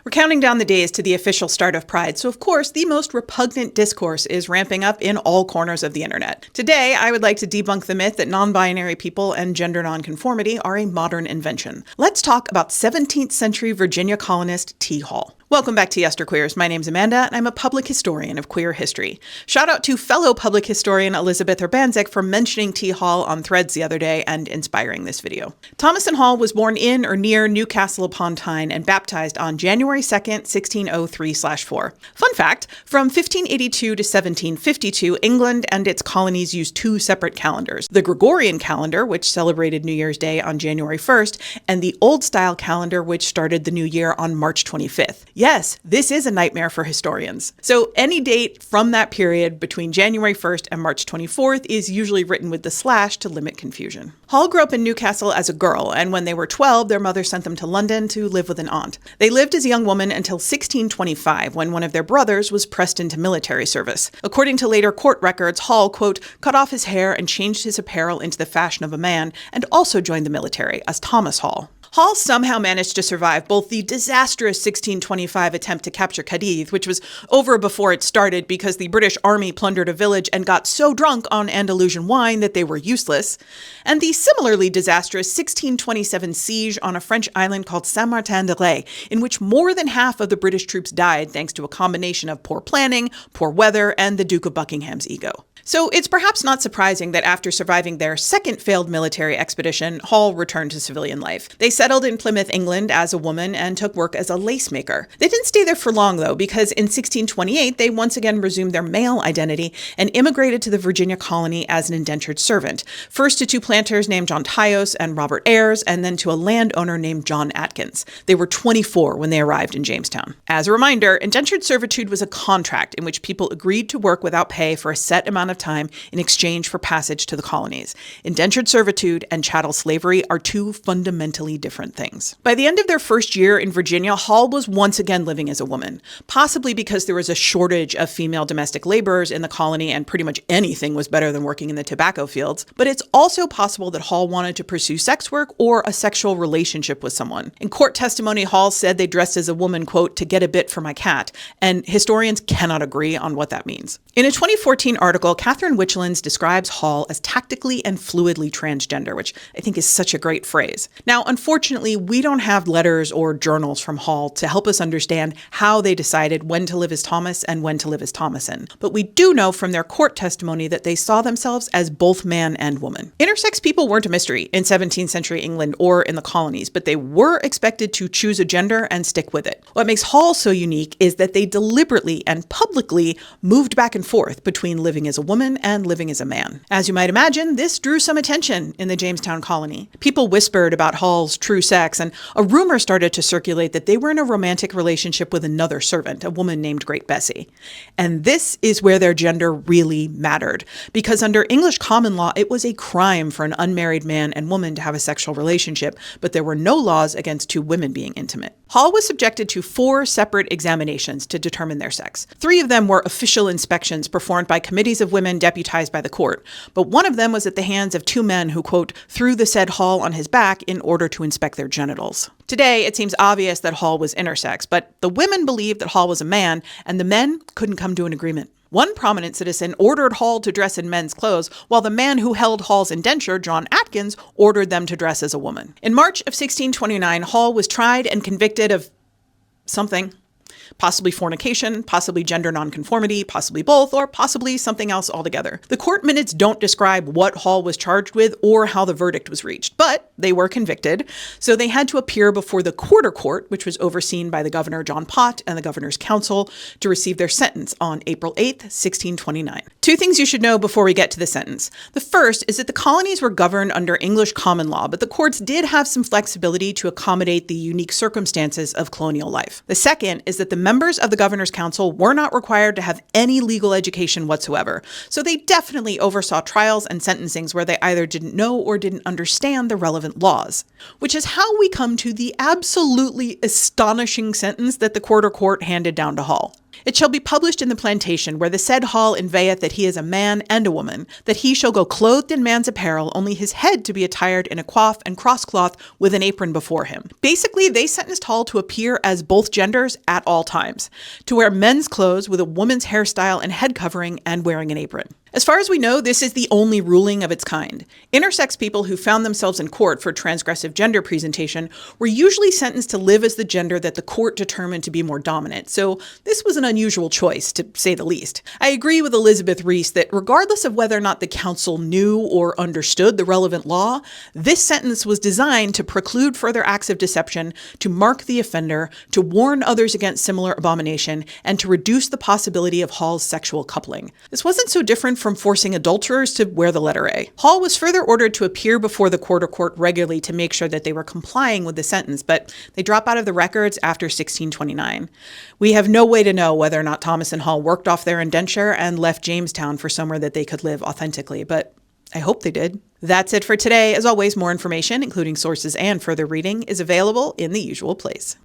We're counting down the days to the official start of Pride, so of course, the most repugnant discourse is ramping up in all corners of the internet. Today, I would like to debunk the myth that non-binary people and gender nonconformity are a modern invention. Let's talk about 17th century Virginia colonist T. Hall. Welcome back to Yesterqueers. My name's Amanda, and I'm a public historian of queer history. Shout out to fellow public historian Elizabeth Urbanczyk for mentioning T. Hall on Threads the other day and inspiring this video. Thomas Hall was born in or near Newcastle upon Tyne and baptized on January 2nd, 1603/4. Fun fact, from 1582 to 1752, England and its colonies used two separate calendars. The Gregorian calendar, which celebrated New Year's Day on January 1st, and the Old-Style calendar, which started the new year on March 25th. Yes, this is a nightmare for historians. So any date from that period between January 1st and March 24th is usually written with the slash to limit confusion. Hall grew up in Newcastle as a girl, and when they were 12, their mother sent them to London to live with an aunt. They lived as a young woman until 1625, when one of their brothers was pressed into military service. According to later court records, Hall, quote, cut off his hair and changed his apparel into the fashion of a man, and also joined the military as Thomas Hall. Hall somehow managed to survive both the disastrous 1625 attempt to capture Cadiz, which was over before it started because the British army plundered a village and got so drunk on Andalusian wine that they were useless, and the similarly disastrous 1627 siege on a French island called Saint-Martin-de-Ré, in which more than half of the British troops died thanks to a combination of poor planning, poor weather, and the Duke of Buckingham's ego. So it's perhaps not surprising that after surviving their second failed military expedition, Hall returned to civilian life. They settled in Plymouth, England as a woman and took work as a lace maker. They didn't stay there for long though, because in 1628 they once again resumed their male identity and immigrated to the Virginia colony as an indentured servant, first to two planters named John Tyos and Robert Ayres, and then to a landowner named John Atkins. They were 24 when they arrived in Jamestown. As a reminder, indentured servitude was a contract in which people agreed to work without pay for a set amount of time in exchange for passage to the colonies. Indentured servitude and chattel slavery are two fundamentally different things. By the end of their first year in Virginia, Hall was once again living as a woman, possibly because there was a shortage of female domestic laborers in the colony and pretty much anything was better than working in the tobacco fields, but it's also possible that Hall wanted to pursue sex work or a sexual relationship with someone. In court testimony, Hall said they dressed as a woman, quote, to get a bit for my cat, and historians cannot agree on what that means. In a 2014 article, Catherine Witchlands describes Hall as tactically and fluidly transgender, which I think is such a great phrase. Now, unfortunately, we don't have letters or journals from Hall to help us understand how they decided when to live as Thomas and when to live as Thomason. But we do know from their court testimony that they saw themselves as both man and woman. Intersex people weren't a mystery in 17th century England or in the colonies, but they were expected to choose a gender and stick with it. What makes Hall so unique is that they deliberately and publicly moved back and forth between living as a woman and living as a man. As you might imagine, this drew some attention in the Jamestown colony. People whispered about Hall's true sex, and a rumor started to circulate that they were in a romantic relationship with another servant, a woman named Great Bessie. And this is where their gender really mattered, because under English common law, it was a crime for an unmarried man and woman to have a sexual relationship, but there were no laws against two women being intimate. Hall was subjected to 4 separate examinations to determine their sex. 3 of them were official inspections performed by committees of women deputized by the court, but one of them was at the hands of 2 men who, quote, threw the said Hall on his back in order to inspect their genitals. Today, it seems obvious that Hall was intersex, but the women believed that Hall was a man, and the men couldn't come to an agreement. One prominent citizen ordered Hall to dress in men's clothes, while the man who held Hall's indenture, John Atkins, ordered them to dress as a woman. In March of 1629, Hall was tried and convicted of something. Possibly fornication, possibly gender nonconformity, possibly both, or possibly something else altogether. The court minutes don't describe what Hall was charged with or how the verdict was reached, but they were convicted, so they had to appear before the Quarter Court, which was overseen by the Governor John Pott and the Governor's Council, to receive their sentence on April 8th, 1629. 2 things you should know before we get to the sentence. The first is that the colonies were governed under English common law, but the courts did have some flexibility to accommodate the unique circumstances of colonial life. The second is that the members of the Governor's Council were not required to have any legal education whatsoever, so they definitely oversaw trials and sentencings where they either didn't know or didn't understand the relevant laws. Which is how we come to the absolutely astonishing sentence that the Quarter Court handed down to Hall. It shall be published in the plantation where the said hall inveieth that he is a man and a woman, that he shall go clothed in man's apparel, only his head to be attired in a coif and crosscloth with an apron before him. Basically, they sentenced Hall to appear as both genders at all times, to wear men's clothes with a woman's hairstyle and head covering and wearing an apron. As far as we know, this is the only ruling of its kind. Intersex people who found themselves in court for transgressive gender presentation were usually sentenced to live as the gender that the court determined to be more dominant, so this was an unusual choice, to say the least. I agree with Elizabeth Reese that regardless of whether or not the council knew or understood the relevant law, this sentence was designed to preclude further acts of deception, to mark the offender, to warn others against similar abomination, and to reduce the possibility of Hall's sexual coupling. This wasn't so different from forcing adulterers to wear the letter A. Hall was further ordered to appear before the quarter court regularly to make sure that they were complying with the sentence, but they drop out of the records after 1629. We have no way to know whether or not Thomas and Hall worked off their indenture and left Jamestown for somewhere that they could live authentically, but I hope they did. That's it for today. As always, more information, including sources and further reading, is available in the usual place.